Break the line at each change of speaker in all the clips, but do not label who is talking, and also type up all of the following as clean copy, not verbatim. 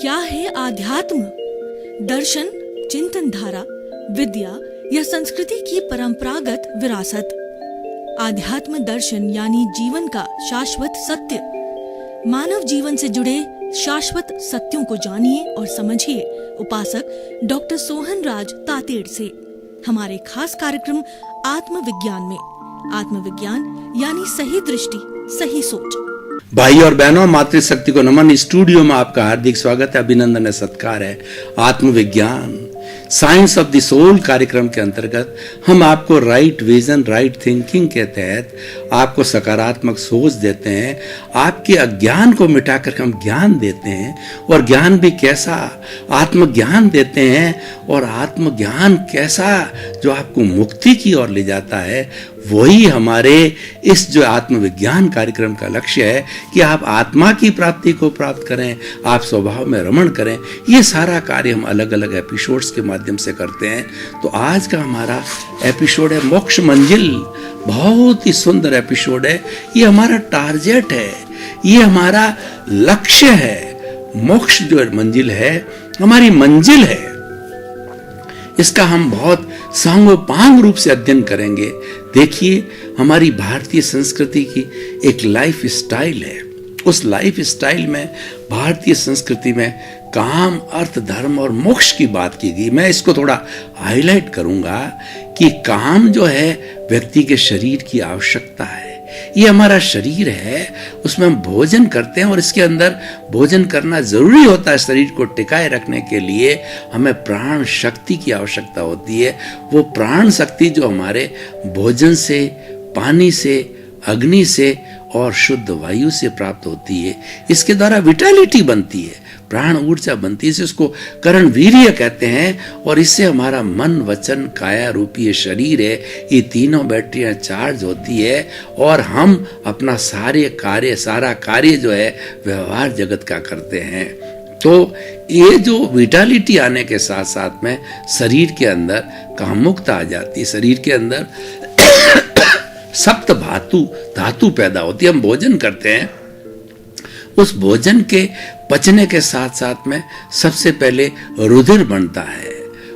क्या है आध्यात्म? दर्शन, चिंतन धारा, विद्या या संस्कृति की परंपरागत विरासत। आध्यात्म दर्शन यानी जीवन का शाश्वत सत्य। मानव जीवन से जुड़े शाश्वत सत्यों को जानिए और समझिए उपासक डॉक्टर सोहन राज तातेड़ से हमारे खास कार्यक्रम आत्मविज्ञान में। आत्मविज्ञान यानी सही दृष्टि, सही सोच।
भाई और बहनों, मातृशक्ति को नमन। स्टूडियो में आपका हार्दिक स्वागत है, अभिनंदन है, सत्कार है। आत्मविज्ञान, साइंस ऑफ द सोल कार्यक्रम के अंतर्गत हम आपको राइट विजन, राइट थिंकिंग के तहत आपको सकारात्मक सोच देते हैं। आपके अज्ञान को मिटाकर हम ज्ञान देते हैं, और ज्ञान भी कैसा, आत्मज्ञान देते हैं। और आत्मज्ञान कैसा जो आपको मुक्ति की ओर ले जाता है, वही हमारे इस जो आत्मविज्ञान कार्यक्रम का लक्ष्य है कि आप आत्मा की प्राप्ति को प्राप्त करें, आप स्वभाव में रमण करें। ये सारा कार्य हम अलग अलग एपिसोड्स के माध्यम से करते हैं। तो आज का हमारा एपिसोड है मोक्ष मंजिल। बहुत ही सुंदर एपिसोड है। ये हमारा टारगेट है, ये हमारा लक्ष्य है। मोक्ष जो मंजिल है हमारी मंजिल है। इसका हम बहुत सांगोपांग रूप से अध्ययन करेंगे। देखिए, हमारी भारतीय संस्कृति की एक लाइफ स्टाइल है। उस लाइफ स्टाइल में, भारतीय संस्कृति में काम, अर्थ, धर्म और मोक्ष की बात की गई। मैं इसको थोड़ा हाईलाइट करूंगा कि काम जो है व्यक्ति के शरीर की आवश्यकता है। ये हमारा शरीर है, उसमें हम भोजन करते हैं और इसके अंदर भोजन करना जरूरी होता है। शरीर को टिकाए रखने के लिए हमें प्राण शक्ति की आवश्यकता होती है। वो प्राण शक्ति जो हमारे भोजन से, पानी से, अग्नि से और शुद्ध वायु से प्राप्त होती है। इसके द्वारा विटालिटी बनती है, प्राण ऊर्जा बनती है। इसको करण वीर्य कहते हैं। और इससे हमारा मन, वचन, काया रूपी ये शरीर है, ये तीनों बैटरियां चार्ज होती है और हम अपना सारा कार्य जो है व्यवहार जगत का करते हैं। तो ये जो विटालिटी आने के साथ साथ में शरीर के अंदर कामुकता आ जाती है। शरीर के अंदर सप्त धातु पैदा होती है। हम भोजन करते हैं, उस भोजन के पचने के साथ साथ में सबसे पहले रुधिर बनता है,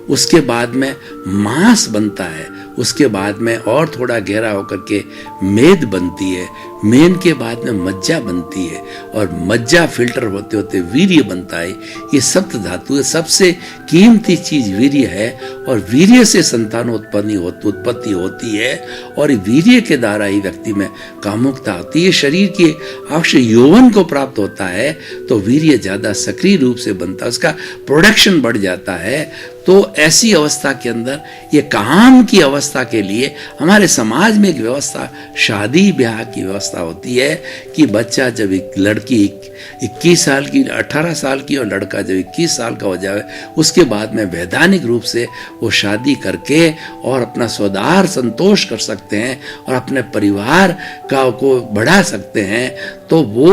उसके बाद में मांस बनता है, उसके बाद में और थोड़ा गहरा होकर के मेद बनती है, मेद के बाद में मज्जा बनती है और मज्जा फिल्टर होते होते वीर्य बनता है। ये सप्त धातु है। सबसे कीमती चीज वीर्य है और वीर्य से उत्पत्ति होती है और वीर्य के द्वारा ही व्यक्ति में कामुकता होती है। शरीर के आवश्यक यौवन को प्राप्त होता है तो वीर्य ज्यादा सक्रिय रूप से बनता है, उसका प्रोडक्शन बढ़ जाता है। तो ऐसी अवस्था के अंदर, ये काम की अवस्था के लिए हमारे समाज में एक व्यवस्था, शादी ब्याह की व्यवस्था होती है कि बच्चा जब एक लड़की 21 साल की, 18 साल की और लड़का जब 21 साल का हो जाए, उसके बाद में वैधानिक रूप से वो शादी करके और अपना स्वदार संतोष कर सकते हैं और अपने परिवार को बढ़ा सकते हैं। तो वो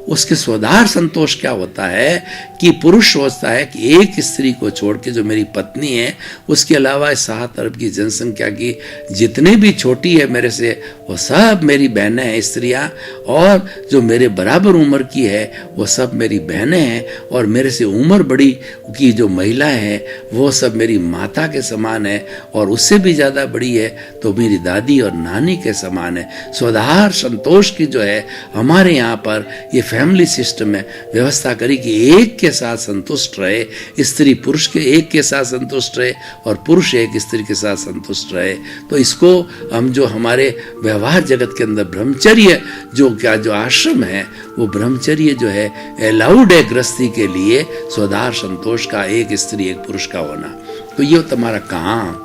उसके स्वदार संतोष क्या होता है कि पुरुष सोचता है कि एक स्त्री को छोड़ के जो मेरी पत्नी है, उसके अलावा 7 अरब की जनसंख्या की जितने भी छोटी है मेरे से, वो सब मेरी बहनें हैं, स्त्रियां, और जो मेरे बराबर उम्र की है वो सब मेरी बहनें हैं, और मेरे से उम्र बड़ी की जो महिला है वो सब मेरी माता के समान है, और उससे भी ज़्यादा बड़ी है तो मेरी दादी और नानी के समान है। स्वदार संतोष की जो है हमारे यहाँ पर ये फैमिली सिस्टम में व्यवस्था करी कि एक के साथ संतुष्ट रहे, स्त्री पुरुष के एक के साथ संतुष्ट रहे और पुरुष एक स्त्री के साथ संतुष्ट रहे। तो इसको हम जो हमारे व्यवहार जगत के अंदर ब्रह्मचर्य जो आश्रम है, वो ब्रह्मचर्य जो है अलाउड है गृहस्थी के लिए, स्वदार संतोष का, एक स्त्री एक पुरुष का होना। तो ये तुम्हारा काम।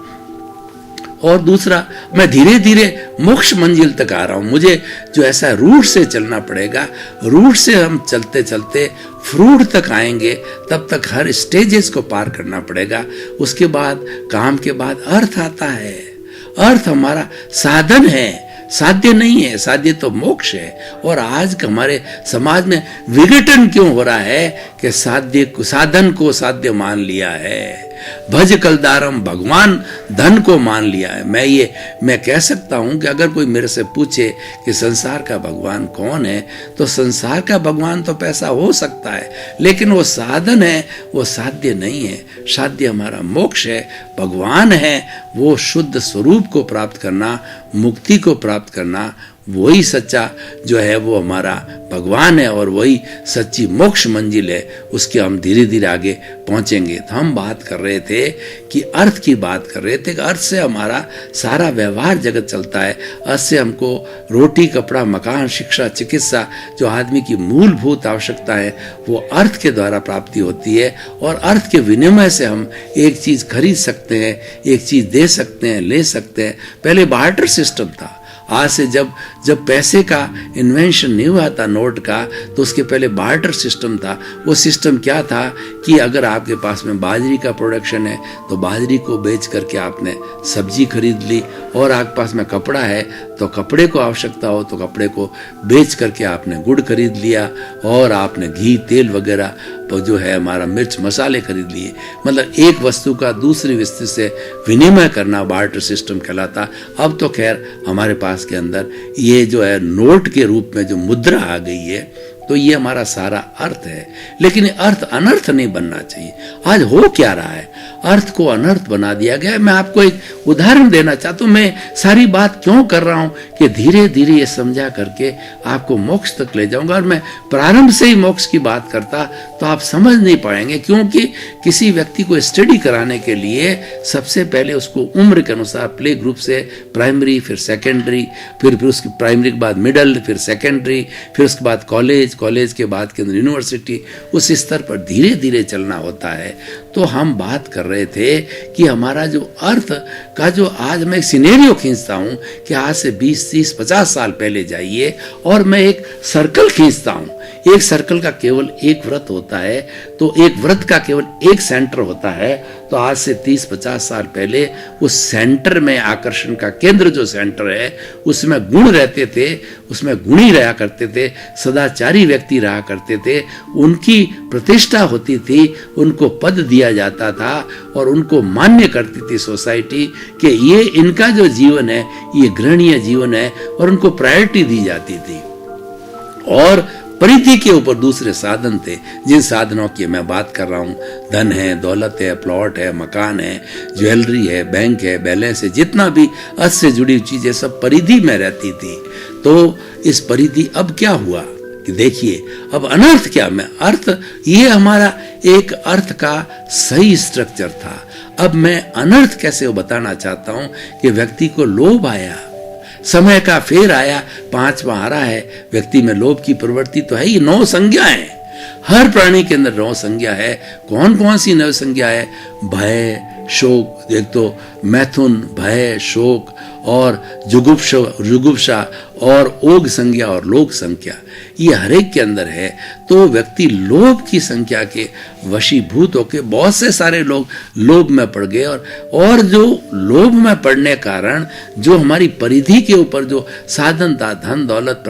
और दूसरा, मैं धीरे धीरे मोक्ष मंजिल तक आ रहा हूं। मुझे जो ऐसा रूट से चलना पड़ेगा, रूट से हम चलते चलते फ्रूट तक आएंगे, तब तक हर स्टेजेस को पार करना पड़ेगा। उसके बाद काम के बाद अर्थ आता है। अर्थ हमारा साधन है, साध्य नहीं है। साध्य तो मोक्ष है। और आज हमारे समाज में विघटन क्यों हो रहा है कि साधन को साध्य मान लिया है। भज कलदारम, भगवान धन को मान लिया है। मैं कह सकता हूं कि अगर कोई मेरे से पूछे कि संसार का भगवान कौन है, तो संसार का भगवान तो पैसा हो सकता है, लेकिन वो साधन है, वो साध्य नहीं है। साध्य हमारा मोक्ष है, भगवान है वो शुद्ध स्वरूप को प्राप्त करना, मुक्ति को प्राप्त करना, वही सच्चा जो है वो हमारा भगवान है और वही सच्ची मोक्ष मंजिल है। उसके हम धीरे धीरे आगे पहुंचेंगे। तो हम बात कर रहे थे कि अर्थ की बात कर रहे थे कि अर्थ से हमारा सारा व्यवहार जगत चलता है। अर्थ से हमको रोटी, कपड़ा, मकान, शिक्षा, चिकित्सा, जो आदमी की मूलभूत आवश्यकता है वो अर्थ के द्वारा प्राप्ति होती है। और अर्थ के विनिमय से हम एक चीज खरीद सकते हैं, एक चीज दे सकते हैं, ले सकते हैं। पहले बार्टर सिस्टम था। आज से जब पैसे का इन्वेंशन नहीं हुआ था, नोट का, तो उसके पहले बार्टर सिस्टम था। वो सिस्टम क्या था कि अगर आपके पास में बाजरी का प्रोडक्शन है तो बाजरी को बेच करके आपने सब्जी खरीद ली, और आपके पास में कपड़ा है तो कपड़े को आवश्यकता हो तो कपड़े को बेच करके आपने गुड़ खरीद लिया, और आपने घी, तेल वगैरह जो है हमारा मिर्च मसाले खरीद लिए। मतलब एक वस्तु का दूसरी वस्तु से विनिमय करना बार्टर सिस्टम कहलाता। अब तो खैर हमारे पास के अंदर ये जो है नोट के रूप में जो मुद्रा आ गई है, तो ये हमारा सारा अर्थ है। लेकिन अर्थ अनर्थ नहीं बनना चाहिए। आज हो क्या रहा है, अर्थ को अनर्थ बना दिया गया है। मैं आपको एक उदाहरण देना चाहता हूं। मैं सारी बात क्यों कर रहा हूं कि धीरे धीरे ये समझा करके आपको मोक्ष तक ले जाऊंगा। और मैं प्रारंभ से ही मोक्ष की बात करता तो आप समझ नहीं पाएंगे, क्योंकि किसी व्यक्ति को स्टडी कराने के लिए सबसे पहले उसको उम्र के अनुसार प्ले ग्रुप से प्राइमरी, फिर सेकेंडरी, फिर उसकी प्राइमरी के बाद मिडल, फिर सेकेंडरी, फिर उसके बाद कॉलेज के बाद के अंदर यूनिवर्सिटी, उस स्तर पर धीरे धीरे चलना होता है। तो हम बात कर रहे थे कि हमारा जो अर्थ का जो आज मैं एक सिनेरियो खींचता हूं कि आज से 20, 30, 50 साल पहले जाइए और मैं एक सर्कल खींचता हूं। एक सर्कल का केवल एक वृत्त होता है, तो एक वृत्त का केवल एक सेंटर होता है। तो आज से 30-50 साल पहले उस सेंटर में, आकर्षण का केंद्र जो सेंटर है, उसमें गुण रहते थे, उसमें गुणी रहा करते थे, सदाचारी व्यक्ति रहा करते थे, उनकी प्रतिष्ठा होती थी, उनको पद दिया जाता था और उनको मान्य करती थी सोसाइटी कि ये इनका जो जीवन है ये ग्रहणीय जीवन है, और उनको प्रायोरिटी दी जाती थी। और परिधि के ऊपर दूसरे साधन थे, जिन साधनों की मैं बात कर रहा हूं, धन है, दौलत है, प्लॉट है, मकान है, ज्वेलरी है, बैंक है, बैलेंस है, जितना भी अर्थ से जुड़ी चीजें सब परिधि में रहती थी। तो इस परिधि अब क्या हुआ कि देखिए अब अनर्थ क्या, मैं अर्थ, ये हमारा एक अर्थ का सही स्ट्रक्चर था। अब मैं अनर्थ कैसे बताना चाहता हूं कि व्यक्ति को लोभ आया, समय का फेर आया, 5वां आ रहा है, व्यक्ति में लोभ की प्रवृत्ति तो है ही। 9 संज्ञाएं, हर प्राणी के अंदर 9 संज्ञा है। कौन कौन सी 9 संज्ञा है? भय, शोक, एक तो मैथुन, भय, शोक और जुगुप्सा और ओग संज्ञा और लोक संज्ञा, ये हर एक के अंदर है। तो व्यक्ति लोभ की संख्या के वशीभूत होकर बहुत से सारे लोग लोभ में पड़ गए, और जो लोभ में पड़ने कारण जो हमारी परिधि के ऊपर जो साधन था, धन दौलत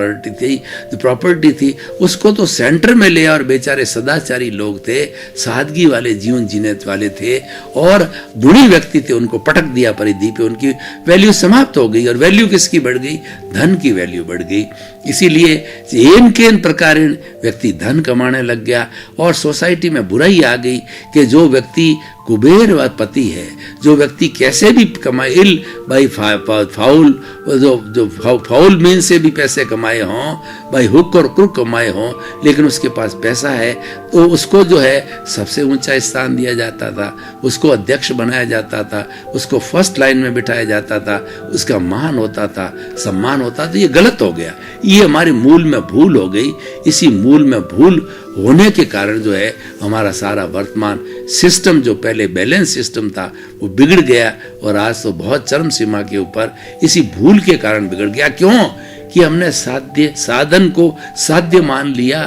प्रॉपर्टी थी, उसको तो सेंटर में ले, और बेचारे सदाचारी लोग थे, सादगी वाले जीवन जीने वाले थे और गुणी व्यक्ति थे, उनको पटक दिया परिधि पे, उनकी वैल्यू समाप्त हो गई। और वैल्यू किसकी बढ़ गई? धन की वैल्यू बढ़ गई। इसीलिए एन केन प्रकार व्यक्ति धन कमाने लग गया, और सोसाइटी में बुराई आ गई कि जो व्यक्ति कुबेर व पति है, जो व्यक्ति कैसे भी कमाए, इल भाई फाउल, जो फाउल मीन से भी पैसे कमाए हों, भाई हुक और क्रुक कमाए हों, लेकिन उसके पास पैसा है तो उसको जो है सबसे ऊंचा स्थान दिया जाता था, उसको अध्यक्ष बनाया जाता था, उसको फर्स्ट लाइन में बिठाया जाता था, उसका मान होता था, सम्मान होता था। ये गलत हो गया, ये हमारे मूल में भूल हो गई। इसी मूल में भूल होने के कारण जो है हमारा सारा वर्तमान सिस्टम, जो पहले बैलेंस सिस्टम था, वो बिगड़ गया, और आज तो बहुत चरम सीमा के ऊपर इसी भूल के कारण बिगड़ गया। क्यों? कि हमने साधन को साध्य मान लिया।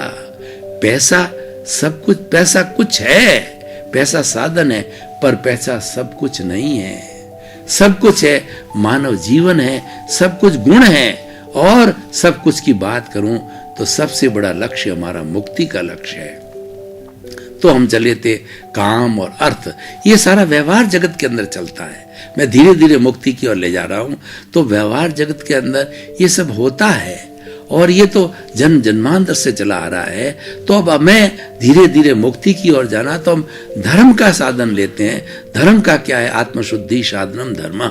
पैसा सब कुछ, पैसा कुछ है, पैसा साधन है, पर पैसा सब कुछ नहीं है। सब कुछ है, मानव जीवन है, सब कुछ गुण है, और सब कुछ की बात करूं तो सबसे बड़ा लक्ष्य हमारा मुक्ति का लक्ष्य है। तो हम चले थे काम और अर्थ, ये सारा व्यवहार जगत के अंदर चलता है। मैं धीरे धीरे मुक्ति की ओर ले जा रहा हूं, तो व्यवहार जगत के अंदर ये सब होता है और ये तो जन्म जन्मांतर से चला आ रहा है। तो अब हमें धीरे धीरे मुक्ति की ओर जाना, तो हम धर्म का साधन लेते हैं। धर्म का क्या है? आत्मशुद्धि साधनम धर्म।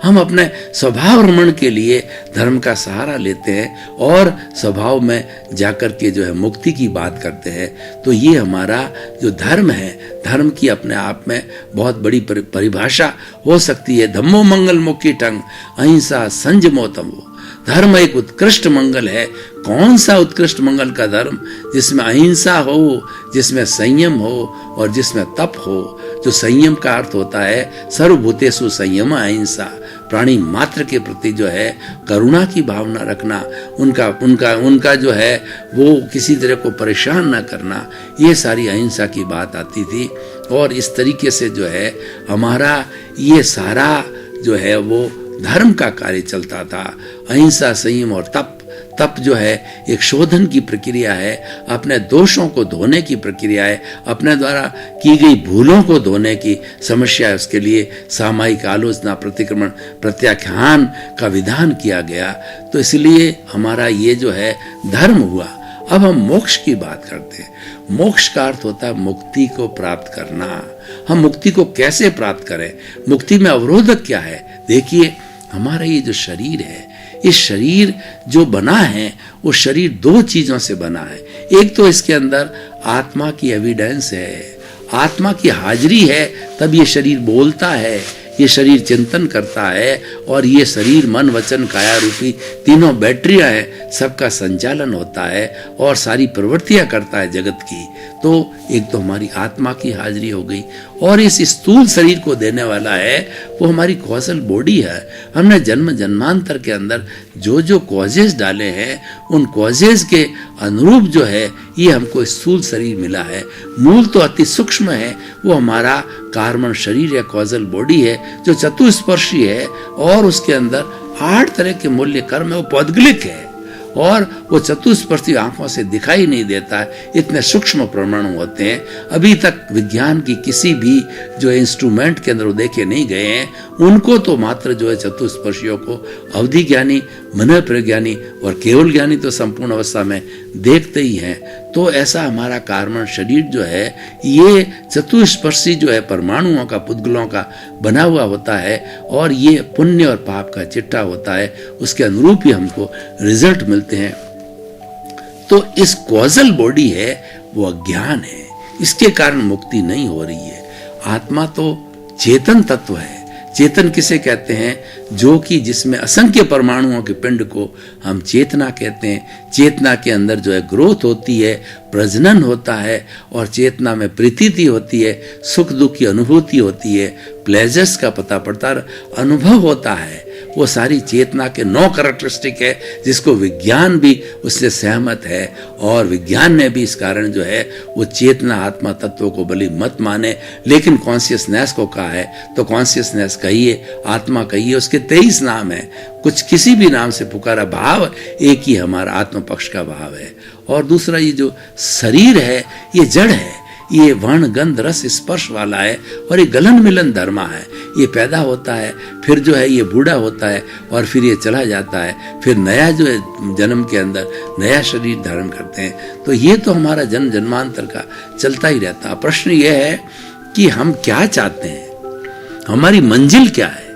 हम अपने स्वभाव रमण के लिए धर्म का सहारा लेते हैं और स्वभाव में जाकर के जो है मुक्ति की बात करते हैं। तो ये हमारा जो धर्म है, धर्म की अपने आप में बहुत बड़ी परिभाषा हो सकती है। धम्मो मंगल मुक्ति टंग अहिंसा संयमो तमो। धर्म एक उत्कृष्ट मंगल है। कौन सा उत्कृष्ट मंगल का धर्म? जिसमें अहिंसा हो, जिसमें संयम हो और जिसमें तप हो। जो संयम का अर्थ होता है सर्वभूतेषु संयम अहिंसा, प्राणी मात्र के प्रति जो है करुणा की भावना रखना, उनका जो है वो किसी तरह को परेशान न करना, ये सारी अहिंसा की बात आती थी। और इस तरीके से जो है हमारा ये सारा जो है वो धर्म का कार्य चलता था। अहिंसा संयम और तप जो है एक शोधन की प्रक्रिया है, अपने दोषों को धोने की प्रक्रिया है, अपने द्वारा की गई भूलों को धोने की समस्या है। उसके लिए सामायिक आलोचना, प्रतिक्रमण, प्रत्याख्यान का विधान किया गया। तो इसलिए हमारा ये जो है धर्म हुआ। अब हम मोक्ष की बात करते हैं। मोक्ष का अर्थ होता है मुक्ति को प्राप्त करना। हम मुक्ति को कैसे प्राप्त करें? मुक्ति में अवरोधक क्या है? देखिए, हमारा ये जो शरीर है, इस शरीर जो बना है वो शरीर दो चीजों से बना है। एक तो इसके अंदर आत्मा की एविडेंस है, आत्मा की हाजिरी है, तब ये शरीर बोलता है, ये शरीर चिंतन करता है और ये शरीर मन वचन काया रूपी तीनों बैटरियां हैं, सबका संचालन होता है और सारी प्रवृत्तियां करता है जगत की। तो एक तो हमारी आत्मा की हाजिरी हो गई और इस स्थूल शरीर को देने वाला है वो हमारी कॉजल बॉडी है। हमने जन्म जन्मांतर के अंदर जो जो कॉजेज डाले हैं उन कॉजेज के अनुरूप जो है ये हमको स्थूल शरीर मिला है। मूल तो अति सूक्ष्म है, वो हमारा कार्बन शरीर या कॉजल बॉडी है जो चतुस्पर्शी है और उसके अंदर 8 तरह के मूल्य कर्म है। वो पौद्गलिक है और वो चतुस्पर्शी आंखों से दिखाई नहीं देता है, इतने सूक्ष्म परमाणु होते हैं। अभी तक विज्ञान की किसी भी जो इंस्ट्रूमेंट के अंदर वो देखे नहीं गए हैं, उनको तो मात्र जो है चतुस्पर्शियों को अवधि ज्ञानी, मन प्रज्ञानी और केवल ज्ञानी तो संपूर्ण अवस्था में देखते ही हैं। तो ऐसा हमारा कार्बन शरीर जो है ये चतुस्पर्शी जो है परमाणुओं का, पुद्गलों का बना हुआ होता है और ये पुण्य और पाप का चिट्ठा होता है, उसके अनुरूप ही हमको रिजल्ट मिलते हैं। तो इस कॉजल बॉडी है वो अज्ञान है, इसके कारण मुक्ति नहीं हो रही है। आत्मा तो चेतन तत्व है। चेतन किसे कहते हैं? जो कि जिसमें असंख्य परमाणुओं के पिंड को हम चेतना कहते हैं। चेतना के अंदर जो है ग्रोथ होती है, प्रजनन होता है और चेतना में प्रतीति होती है, सुख दुख की अनुभूति होती है, प्लेजर्स का पता पड़ता, अनुभव होता है। वो सारी चेतना के 9 कैरेक्टरिस्टिक है जिसको विज्ञान भी उससे सहमत है और विज्ञान ने भी इस कारण जो है वो चेतना आत्मा तत्वों को भली मत माने, लेकिन कॉन्शियसनेस को कहा है तो कॉन्शियसनेस कहिए, आत्मा कहिए, उसके 23 नाम है। कुछ किसी भी नाम से पुकारा, भाव एक ही हमारा आत्म पक्ष का भाव है। और दूसरा ये जो शरीर है ये जड़ है, ये वर्ण गंध रस स्पर्श वाला है और ये गलन मिलन धर्मा है। ये पैदा होता है, फिर जो है ये बूढ़ा होता है और फिर ये चला जाता है, फिर नया जो है जन्म के अंदर नया शरीर धारण करते हैं। तो ये तो हमारा जन्म जन्मांतर का चलता ही रहता है। प्रश्न ये है कि हम क्या चाहते हैं, हमारी मंजिल क्या है।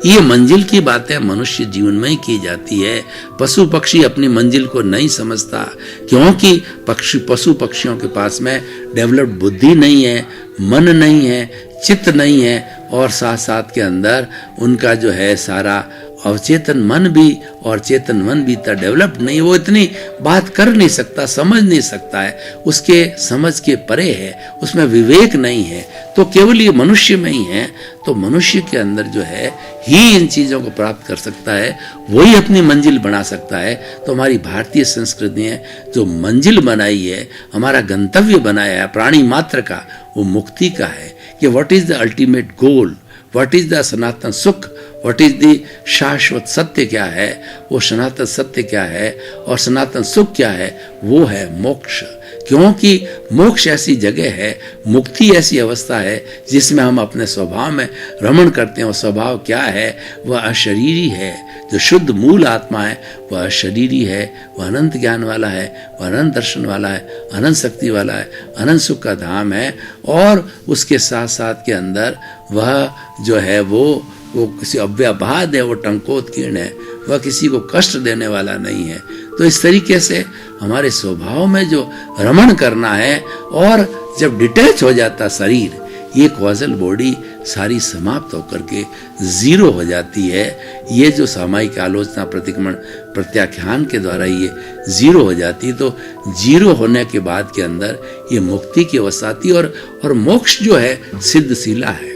ये मंजिल की बातें मनुष्य जीवन में ही की जाती है। पशु पक्षी अपनी मंजिल को नहीं समझता, क्योंकि पशु पक्षियों के पास में डेवलप्ड बुद्धि नहीं है, मन नहीं है, चित्त नहीं है और साथ साथ के अंदर उनका जो है सारा अवचेतन मन भी और चेतन मन भी इतना डेवलप्ड नहीं, वो इतनी बात कर नहीं सकता, समझ नहीं सकता है, उसके समझ के परे है, उसमें विवेक नहीं है। तो केवल ये मनुष्य में ही है। तो मनुष्य के अंदर जो है ही इन चीजों को प्राप्त कर सकता है, वही अपनी मंजिल बना सकता है। तो हमारी भारतीय संस्कृति ने जो मंजिल बनाई है, हमारा गंतव्य बनाया है प्राणी मात्र का, वो मुक्ति का है कि what is the ultimate goal, what is the Sanatan sukh, what is the शाश्वत सत्य क्या है, वो सनातन सत्य क्या है और सनातन सुख क्या है, वो है मोक्ष। क्योंकि मोक्ष ऐसी जगह है, मुक्ति ऐसी अवस्था है जिसमें हम अपने स्वभाव में रमण करते हैं। और स्वभाव क्या है? वह अशरीरी है। जो शुद्ध मूल आत्मा है वह अशरीरी है, वह अनंत ज्ञान वाला है, वह अनंत दर्शन वाला है, अनंत शक्ति वाला है, अनंत सुख का धाम है। और उसके साथ साथ के अंदर वह जो है वो किसी अव्याबाद है, वो टंकोत्कीर्ण है, वह किसी को कष्ट देने वाला नहीं है। तो इस तरीके से हमारे स्वभाव में जो रमण करना है, और जब डिटैच हो जाता शरीर, ये कॉजल बॉडी सारी समाप्त होकर के जीरो हो जाती है। ये जो सामायिक आलोचना प्रतिक्रमण प्रत्याख्यान के द्वारा ये जीरो हो जाती है, तो जीरो होने के बाद के अंदर ये मुक्ति की अवस्था आती है। और मोक्ष जो है सिद्धशीला है।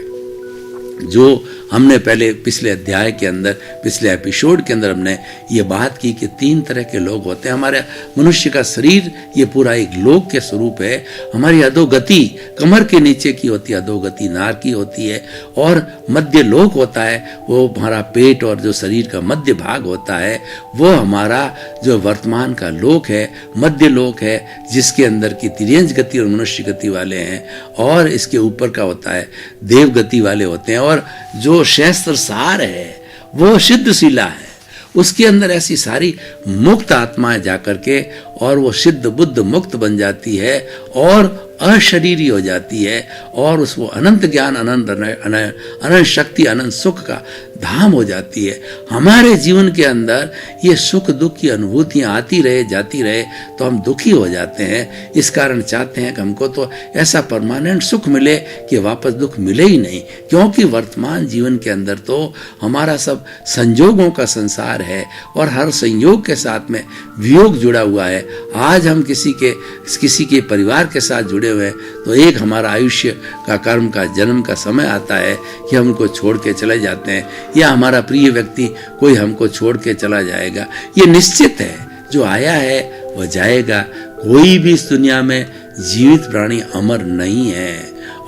जो हमने पहले पिछले अध्याय के अंदर, पिछले एपिसोड के अंदर हमने ये बात की कि 3 तरह के लोग होते हैं। हमारे मनुष्य का शरीर ये पूरा एक लोक के स्वरूप है। हमारी अधोगति कमर के नीचे की होती है, अधोगति नार की होती है। और मध्य लोक होता है, वो हमारा पेट और जो शरीर का मध्य भाग होता है, वो हमारा जो वर्तमान का लोक है, मध्य लोक है, जिसके अंदर की तिर्यंज गति और मनुष्य गति वाले हैं। और इसके ऊपर का होता है देव गति वाले होते हैं। और जो शस्त्र सार है वो सिद्धशीला है। उसके अंदर ऐसी सारी मुक्त आत्माएं जाकर के और वो सिद्ध बुद्ध मुक्त बन जाती है और अशरीरी हो जाती है। और उसको अनंत ज्ञान, अनंत शक्ति, अनंत सुख का धाम हो जाती है। हमारे जीवन के अंदर ये सुख दुख की अनुभूतियां आती रहे, जाती रहे, तो हम दुखी हो जाते हैं। इस कारण चाहते हैं कि हमको तो ऐसा परमानेंट सुख मिले कि वापस दुख मिले ही नहीं। क्योंकि वर्तमान जीवन के अंदर तो हमारा सब संजोगों का संसार है और हर संयोग के साथ में वियोग जुड़ा हुआ है। आज हम किसी के परिवार के साथ जुड़े हुए हैं, तो एक हमारा आयुष्य का, कर्म का, जन्म का समय आता है कि हम उनको छोड़ के चले जाते हैं, या हमारा प्रिय व्यक्ति कोई हमको छोड़ के चला जाएगा। ये निश्चित है, जो आया है वह जाएगा। कोई भी इस दुनिया में जीवित प्राणी अमर नहीं है।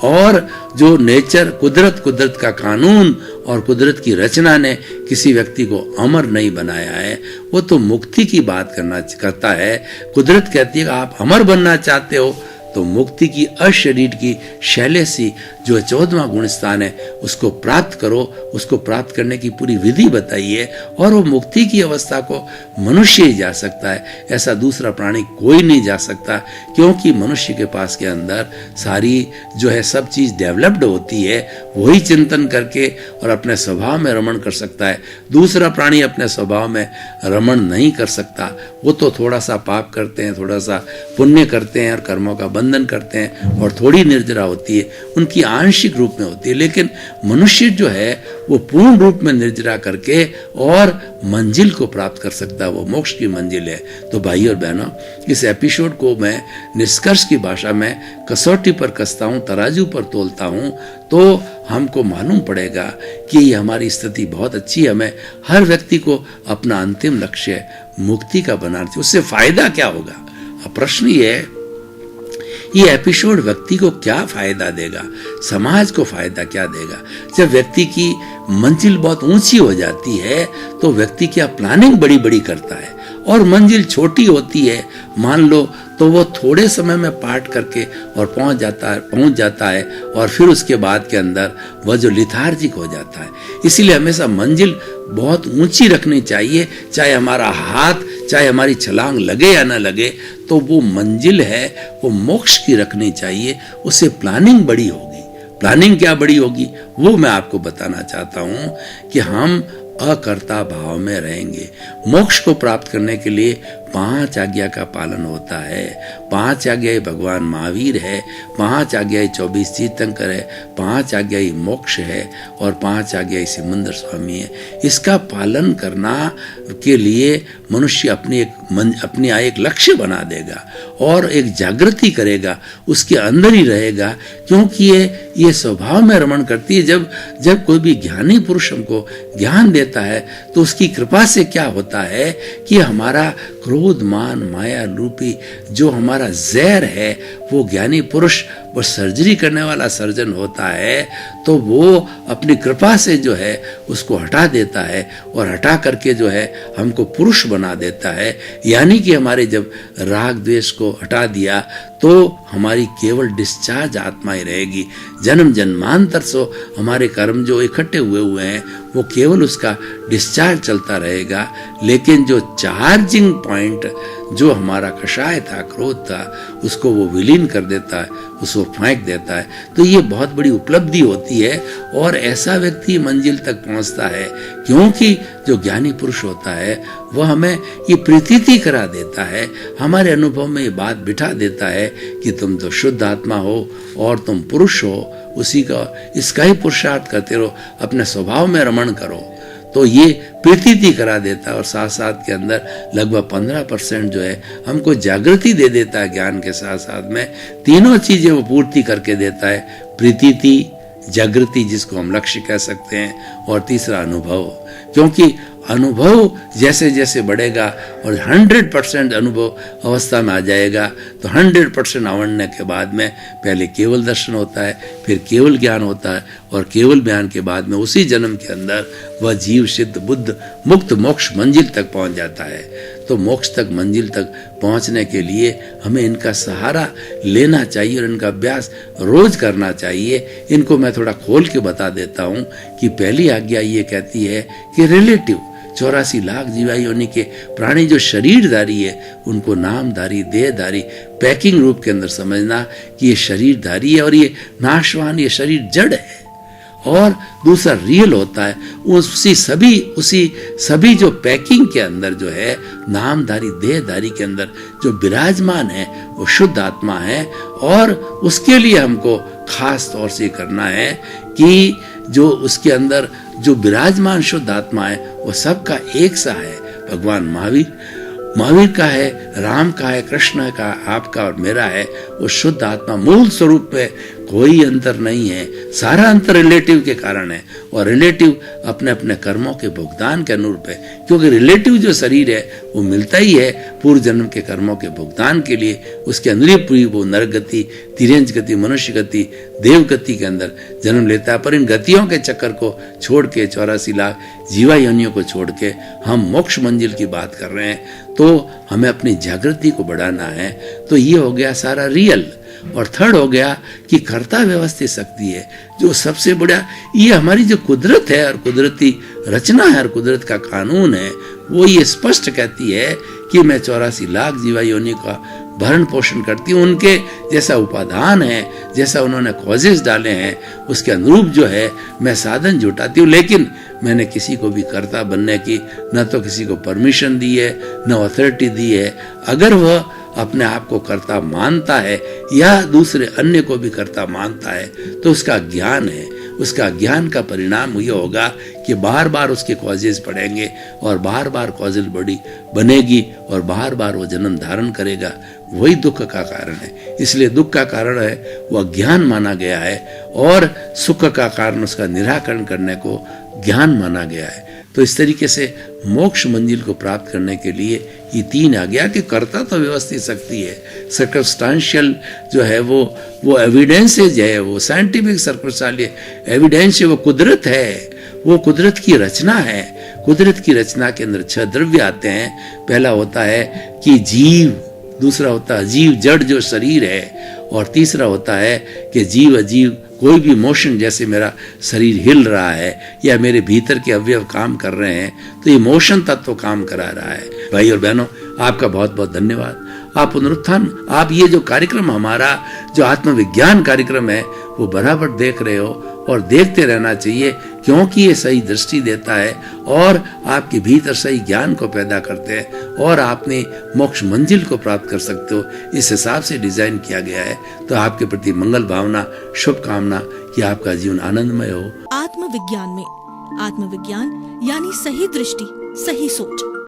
और जो नेचर, कुदरत का कानून और कुदरत की रचना ने किसी व्यक्ति को अमर नहीं बनाया है, वो तो मुक्ति की बात करता है। कुदरत कहती है कि आप अमर बनना चाहते हो तो मुक्ति की, अशरीर की शैलेसी जो 14वां गुण स्थान है उसको प्राप्त करो। उसको प्राप्त करने की पूरी विधि बताइए। और वो मुक्ति की अवस्था को मनुष्य ही जा सकता है, ऐसा दूसरा प्राणी कोई नहीं जा सकता। क्योंकि मनुष्य के पास के अंदर सारी जो है सब चीज डेवलप्ड होती है, वही चिंतन करके और अपने स्वभाव में रमण कर सकता है। दूसरा प्राणी अपने स्वभाव में रमण नहीं कर सकता। वो तो थोड़ा सा पाप करते हैं, थोड़ा सा पुण्य करते हैं और कर्मों का बंधन करते हैं, और थोड़ी निर्जरा होती है, उनकी आंशिक रूप में होती है। लेकिन मनुष्य जो है वो पूर्ण रूप में निर्जरा करके और मंजिल को प्राप्त कर सकता है, वो मोक्ष की मंजिल है। तो भाई और बहनों, इस एपिसोड को मैं निष्कर्ष की भाषा में कसौटी पर कसता हूँ, तराजू पर तोलता हूँ, तो हमको मालूम पड़ेगा कि ये हमारी स्थिति बहुत अच्छी है। हमें हर व्यक्ति को अपना अंतिम लक्ष्य मुक्ति का बनाना चाहिए। उससे फायदा क्या होगा? अब प्रश्न ये है, ये एपिसोड व्यक्ति को क्या फायदा देगा, समाज को फायदा क्या देगा? जब व्यक्ति की मंजिल बहुत ऊंची हो जाती है तो व्यक्ति क्या प्लानिंग बड़ी बड़ी करता है, और मंजिल छोटी होती है मान लो, तो वो थोड़े समय में पाठ करके और पहुंच जाता है और फिर उसके बाद के अंदर वह जो लिथार्जिक हो जाता है। इसीलिए हमेशा मंजिल बहुत ऊंची रखनी चाहिए। चाहे हमारा हाथ, चाहे हमारी छलांग लगे या ना लगे, तो वो मंजिल है वो मोक्ष की रखनी चाहिए। उससे प्लानिंग बड़ी होगी। प्लानिंग क्या बड़ी होगी वो मैं आपको बताना चाहता हूं कि हम अकर्ता भाव में रहेंगे। मोक्ष को प्राप्त करने के लिए 5 आज्ञा का पालन होता है। 5 आज्ञा भगवान महावीर है, 5 आज्ञा 24 तीर्थंकर है, 5 आज्ञा मोक्ष है और 5 आज्ञा सिमंदर स्वामी है। इसका पालन करना के लिए मनुष्य अपनी एक लक्ष्य बना देगा और एक जागृति करेगा, उसके अंदर ही रहेगा। क्योंकि ये स्वभाव में रमण करती है। जब कोई भी ज्ञानी पुरुष हमको ज्ञान देता है तो उसकी कृपा से क्या होता है कि हमारा क्रोध, मान, माया रूपी जो हमारा जहर है, वो ज्ञानी पुरुष वो सर्जरी करने वाला सर्जन होता है, तो वो अपनी कृपा से जो है उसको हटा देता है और हटा करके जो है हमको पुरुष बना देता है। यानी कि हमारे जब राग द्वेष को हटा दिया तो हमारी केवल डिस्चार्ज आत्मा ही रहेगी। जन्म जन्मांतर से हमारे कर्म जो इकट्ठे हुए हैं वो केवल उसका डिस्चार्ज चलता रहेगा, लेकिन जो चार्जिंग पॉइंट जो हमारा कषाय था, क्रोध था, उसको वो विलीन कर देता है, उसको फेंक देता है। तो ये बहुत बड़ी उपलब्धि होती है और ऐसा व्यक्ति मंजिल तक पहुंचता है, क्योंकि जो ज्ञानी पुरुष होता है वह हमें ये प्रतीति करा देता है, हमारे अनुभव में ये बात बिठा देता है कि तुम तो शुद्ध आत्मा हो और तुम पुरुष हो, उसी का इसका ही पुरुषार्थ करते रहो, अपने स्वभाव में रमण करो। तो ये प्रतीति करा देता है और साथ साथ के अंदर लगभग 15% जो है हमको जागृति दे देता है। ज्ञान के साथ साथ में तीनों चीजें वो पूर्ति करके देता है, प्रतीति, जागृति जिसको हम लक्ष्य कह सकते हैं, और तीसरा अनुभव। क्योंकि अनुभव जैसे जैसे बढ़ेगा और 100% अनुभव अवस्था में आ जाएगा, तो 100% आवड़ने के बाद में पहले केवल दर्शन होता है, फिर केवल ज्ञान होता है, और केवल ज्ञान के बाद में उसी जन्म के अंदर वह जीव सिद्ध बुद्ध मुक्त मोक्ष मंजिल तक पहुंच जाता है। तो मोक्ष तक मंजिल तक पहुंचने के लिए हमें इनका सहारा लेना चाहिए और इनका अभ्यास रोज करना चाहिए। इनको मैं थोड़ा खोल के बता देता हूं कि पहली आज्ञा ये कहती है कि रिलेटिव 84 लाख जीवा योनि के प्राणी जो शरीरधारी है उनको नामधारी, देहधारी, पैकिंग रूप के अंदर समझना कि ये शरीरधारी है और ये नाशवान, ये शरीर जड़ है। और दूसरा रियल होता है उसी सभी जो पैकिंग के अंदर जो है नामधारी, देहधारी के अंदर जो विराजमान है वो शुद्ध आत्मा है। और उसके लिए हमको खास तौर से करना है कि जो उसके अंदर जो विराजमान शुद्ध आत्मा है वो सबका एक सा है। भगवान महावीर का है, राम का है, कृष्ण का, आपका और मेरा है। वो शुद्ध आत्मा मूल स्वरूप में कोई अंतर नहीं है, सारा अंतर रिलेटिव के कारण है। और रिलेटिव अपने अपने कर्मों के भुगतान के अनुरूप है, क्योंकि रिलेटिव जो शरीर है वो मिलता ही है पूर्व जन्म के कर्मों के भुगतान के लिए। उसके अंदर पूरी वो नरक गति, तिर्यंच गति, मनुष्य गति, देव गति के अंदर जन्म लेता है। पर इन गतियों के चक्कर को छोड़ के 84 लाख जीवा योनियों को छोड़ के हम मोक्ष मंजिल की बात कर रहे हैं, तो हमें अपनी जागृति को बढ़ाना है। तो ये हो गया सारा रियल। और थर्ड हो गया कि कर्ता व्यवस्थित शक्ति है, जो सबसे बड़ा ये हमारी जो कुदरत है और कुदरती रचना है और कुदरत का कानून है, वो ये स्पष्ट कहती है कि मैं 84 लाख जीवा योनि का भरण पोषण करती हूँ। उनके जैसा उपादान है, जैसा उन्होंने कॉजेस डाले हैं, उसके अनुरूप जो है मैं साधन जुटाती हूँ। लेकिन मैंने किसी को भी कर्ता बनने की न तो किसी को परमिशन दी है, न अथॉरिटी दी है। अगर वह अपने आप को कर्ता मानता है या दूसरे अन्य को भी कर्ता मानता है, तो उसका ज्ञान है। उसका ज्ञान का परिणाम ये होगा कि बार बार उसके कॉजेज पड़ेंगे और बार बार कॉजेज बड़ी बनेगी और बार बार वो जन्म धारण करेगा। वही दुख का कारण है। इसलिए दुख का कारण है वो अज्ञान माना गया है, और सुख का कारण उसका निराकरण करने को ज्ञान माना गया है। तो इस तरीके से मोक्ष मंजिल को प्राप्त करने के लिए ये तीन आ गया कि कर्ता तो व्यवस्थित शक्ति है, सर्कमस्टांशियल जो है वो एविडेंसेज है, वो साइंटिफिक सर्कमस्टांशियल एविडेंस है, वो कुदरत है, वो कुदरत की रचना है। कुदरत की रचना के अंदर 6 द्रव्य आते हैं। पहला होता है कि जीव, दूसरा होता है जीव जड़ जो शरीर है, और तीसरा होता है कि जीव अजीव कोई भी मोशन, जैसे मेरा शरीर हिल रहा है या मेरे भीतर के अवयव काम कर रहे हैं, तो ये मोशन तत्व काम करा रहा है। भाई और बहनों, आपका बहुत बहुत धन्यवाद। आप पुनरुत्थान, आप ये जो कार्यक्रम हमारा जो आत्मविज्ञान कार्यक्रम है वो बराबर देख रहे हो, और देखते रहना चाहिए, क्योंकि ये सही दृष्टि देता है और आपके भीतर सही ज्ञान को पैदा करते हैं, और आपने मोक्ष मंजिल को प्राप्त कर सकते हो। इस हिसाब से डिजाइन किया गया है। तो आपके प्रति मंगल भावना, शुभकामना कि आपका जीवन आनंदमय हो।
आत्मविज्ञान में आत्मविज्ञान यानी सही दृष्टि, सही सोच।